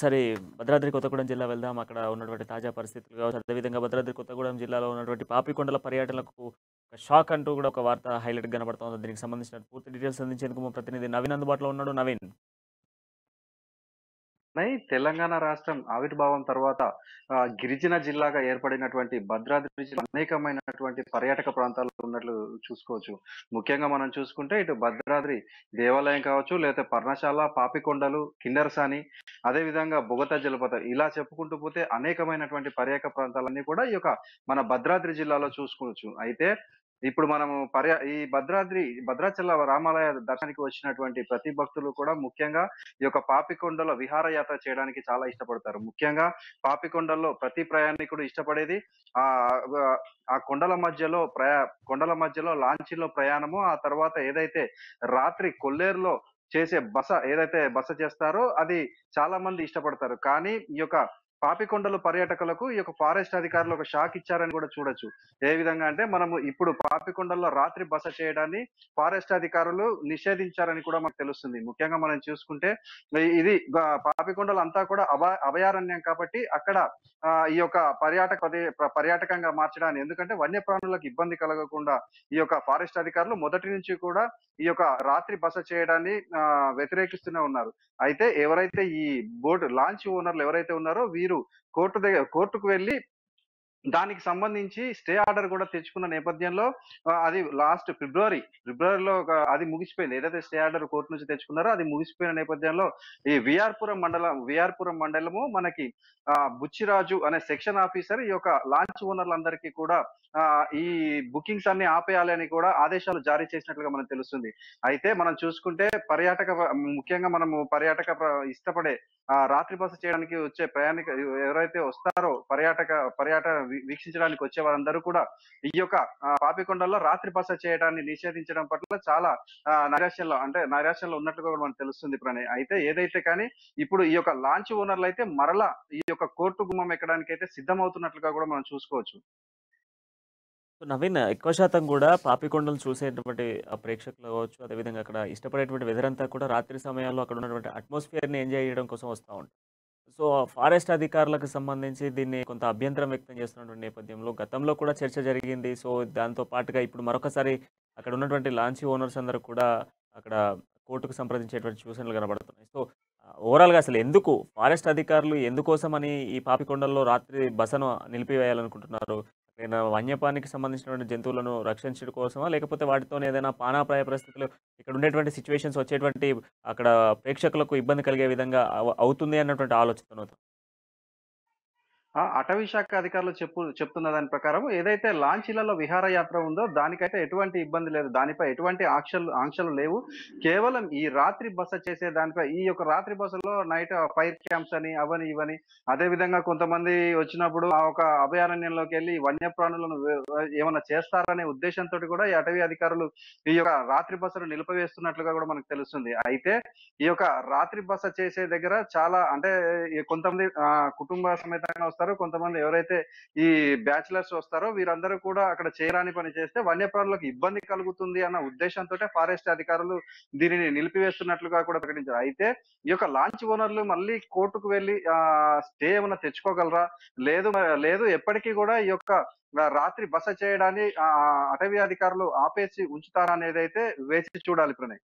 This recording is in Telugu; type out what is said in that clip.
ఒకసారి భద్రాద్రి కొత్తగూడెం జిల్లా వెళ్దాం. అక్కడ ఉన్నటువంటి తాజా పరిస్థితులు కావచ్చు, అదేవిధంగా భద్రాద్రి కొత్తగూడెం జిల్లాలో ఉన్నటువంటి పాపికొండల పర్యటనలకు ఒక షాక్ అంటూ కూడా ఒక వార్త హైలైట్‌గా కనబడుతోంది. దీనికి సంబంధించిన పూర్తి డీటెయిల్స్ అందించేందుకు మా ప్రతినిధి నవీన్ అందుబాటులో ఉన్నాడు. నవీన్. తెలంగాణ రాష్ట్రం ఆవిర్భావం తర్వాత గిరిజన జిల్లాగా ఏర్పడినటువంటి భద్రాద్రి జిల్లా అనేకమైనటువంటి పర్యాటక ప్రాంతాలు ఉన్నట్లు చూసుకోవచ్చు. ముఖ్యంగా మనం చూసుకుంటే ఇటు భద్రాద్రి దేవాలయం కావచ్చు, లేకపోతే పర్ణశాల, పాపికొండలు, కిన్నెరసాని, అదేవిధంగా బొగతా జలపాతం ఇలా చెప్పుకుంటూ పోతే అనేకమైనటువంటి పర్యాటక ప్రాంతాలన్నీ కూడా ఈ యొక్క మన భద్రాద్రి జిల్లాలో చూసుకోవచ్చు. అయితే ఇప్పుడు మనము ఈ భద్రాచల రామాలయ దర్శనానికి వచ్చినటువంటి ప్రతి భక్తులు కూడా ముఖ్యంగా ఈ యొక్క పాపికొండలో విహారయాత్ర చేయడానికి చాలా ఇష్టపడతారు. ముఖ్యంగా పాపికొండల్లో ప్రతి ప్రయాణికుడు ఇష్టపడేది ఆహ్, వ ఆ కొండల మధ్యలో లాంచీలో ప్రయాణము, ఆ తర్వాత ఏదైతే రాత్రి కొల్లేరులో చేసే ఏదైతే బస చేస్తారో అది చాలా మంది ఇష్టపడతారు. కానీ ఈ యొక్క పాపికొండలు పర్యాటకులకు ఈ యొక్క ఫారెస్ట్ అధికారులు ఒక షాక్ ఇచ్చారని కూడా చూడొచ్చు. ఏ విధంగా అంటే మనము ఇప్పుడు పాపికొండల్లో రాత్రి బస చేయడాన్ని ఫారెస్ట్ అధికారులు నిషేధించారని కూడా మనకు తెలుస్తుంది. ముఖ్యంగా మనం చూసుకుంటే పాపికొండలు అంతా కూడా అభయారణ్యం కాబట్టి అక్కడ ఈ యొక్క పర్యాటకంగా మార్చడాన్ని ఎందుకంటే వన్యప్రాణులకు ఇబ్బంది కలగకుండా ఈ యొక్క ఫారెస్ట్ అధికారులు మొదటి నుంచి కూడా ఈ యొక్క రాత్రి బస చేయడాన్ని వ్యతిరేకిస్తూనే ఉన్నారు. అయితే ఎవరైతే ఈ లాంచ్ ఓనర్లు ఎవరైతే ఉన్నారో వీరు కోర్టుకు వెళ్లి దానికి సంబంధించి స్టే ఆర్డర్ కూడా తెచ్చుకున్న నేపథ్యంలో అది లాస్ట్ ఫిబ్రవరిలో అది ముగిసిపోయింది. ఏదైతే స్టే ఆర్డర్ కోర్టు నుంచి తెచ్చుకున్నారో అది ముగిసిపోయిన నేపథ్యంలో ఈ విఆర్‌పురం మండలము మనకి బుచ్చిరాజు అనే సెక్షన్ ఆఫీసర్ ఈ యొక్క లాంచ్ ఓనర్లందరికీ కూడా ఈ బుకింగ్స్ అన్ని ఆపేయాలి అని కూడా ఆదేశాలు జారీ చేసినట్లుగా మనకు తెలుస్తుంది. అయితే మనం చూసుకుంటే ముఖ్యంగా మనము ఇష్టపడే రాత్రి బస చేయడానికి వచ్చే ఎవరైతే వస్తారో వీక్షించడానికి వచ్చే వారందరూ కూడా ఈ యొక్క పాపికొండల్లో రాత్రి బస చేయడాన్ని నిషేధించడం పట్ల చాలా నైరాశ్యంలో ఉన్నట్లుగా కూడా మనకు తెలుస్తుంది ప్రణయ్. అయితే ఏదైతే కానీ ఇప్పుడు ఈ యొక్క లాంచ్ ఓనర్లు అయితే మరలా ఈ యొక్క కోర్టు గుమ్మం ఎక్కడానికి అయితే సిద్ధమవుతున్నట్లుగా కూడా మనం చూసుకోవచ్చు. సో, నవీన్ ఎక్కువ శాతం కూడా పాపికొండలు చూసేటువంటి ప్రేక్షకులు కావచ్చు, అదేవిధంగా అక్కడ ఇష్టపడేటువంటి వెదరంతా కూడా రాత్రి సమయాల్లో అక్కడ ఉన్నటువంటి అట్మాస్ఫియర్‌ని ఎంజాయ్ చేయడం కోసం వస్తా ఉంటారు. సో, ఫారెస్ట్ అధికారులకు సంబంధించి దీన్ని కొంత అభ్యంతరం వ్యక్తం చేస్తున్నటువంటి నేపథ్యంలో గతంలో కూడా చర్చ జరిగింది. సో, దాంతో పాటుగా ఇప్పుడు మరొకసారి అక్కడ ఉన్నటువంటి లాంచీ ఓనర్స్ అందరూ కూడా అక్కడ కోర్టుకు సంప్రదించేటువంటి సూచనలు కనబడుతున్నాయి. సో, ఓవరాల్‌గా అసలు ఎందుకు ఫారెస్ట్ అధికారులు ఎందుకోసమని ఈ పాపికొండల్లో రాత్రి బసను నిలిపివేయాలనుకుంటున్నారు? ఏదైనా వన్యప్రాణికి సంబంధించినటువంటి జంతువులను రక్షించడం కోసమా? లేకపోతే వాటితోని ఏదైనా ప్రాణాపాయ పరిస్థితులు ఇక్కడ ఉండేటువంటి సిట్యుయేషన్స్ వచ్చేటువంటి అక్కడ ప్రేక్షకులకు ఇబ్బంది కలిగే విధంగా అవుతుంది అన్నటువంటి ఆలోచనతో. అటవీ శాఖ అధికారులు చెప్తున్న దాని ప్రకారం ఏదైతే లాంచీలలో విహారయాత్ర ఉందో దానికైతే ఎటువంటి ఇబ్బంది లేదు. దానిపై ఎటువంటి ఆంక్షలు లేవు. కేవలం ఈ రాత్రి బస చేసే దానిపై ఈ యొక్క రాత్రి బసలో నైట్ ఫైర్ క్యాంప్స్ అని అవని ఇవని అదే విధంగా కొంతమంది వచ్చినప్పుడు ఆ ఒక అభయారణ్యంలోకెళ్ళి వన్యప్రాణులను ఏమన్నా చేస్తారనే ఉద్దేశంతోటి కూడా ఈ అటవీ అధికారులు ఈ యొక్క రాత్రి బసను నిలిపివేస్తున్నట్లుగా కూడా మనకు తెలుస్తుంది. అయితే ఈ యొక్క రాత్రి బస చేసే దగ్గర చాలా అంటే కొంతమంది కుటుంబ సమేతంగా వస్తారు. కొంతమంది ఎవరైతే ఈ బ్యాచిలర్స్ వస్తారో వీరందరూ కూడా అక్కడ చేయరాని పని చేస్తే వన్యప్రాణులకు ఇబ్బంది కలుగుతుంది అన్న ఉద్దేశంతోటే ఫారెస్ట్ అధికారులు దీనిని నిలిపివేస్తున్నట్లుగా కూడా ప్రకటించారు. అయితే ఈ యొక్క లాంచ్ ఓనర్లు మళ్ళీ కోర్టుకు వెళ్లి స్టే ఏమన్నా తెచ్చుకోగలరా? లేదు ఎప్పటికీ కూడా ఈ యొక్క రాత్రి బస చేయడాన్ని అటవీ అధికారులు ఆపేసి ఉంచుతారా అనేదైతే వేచి చూడాలి ప్రణయ్.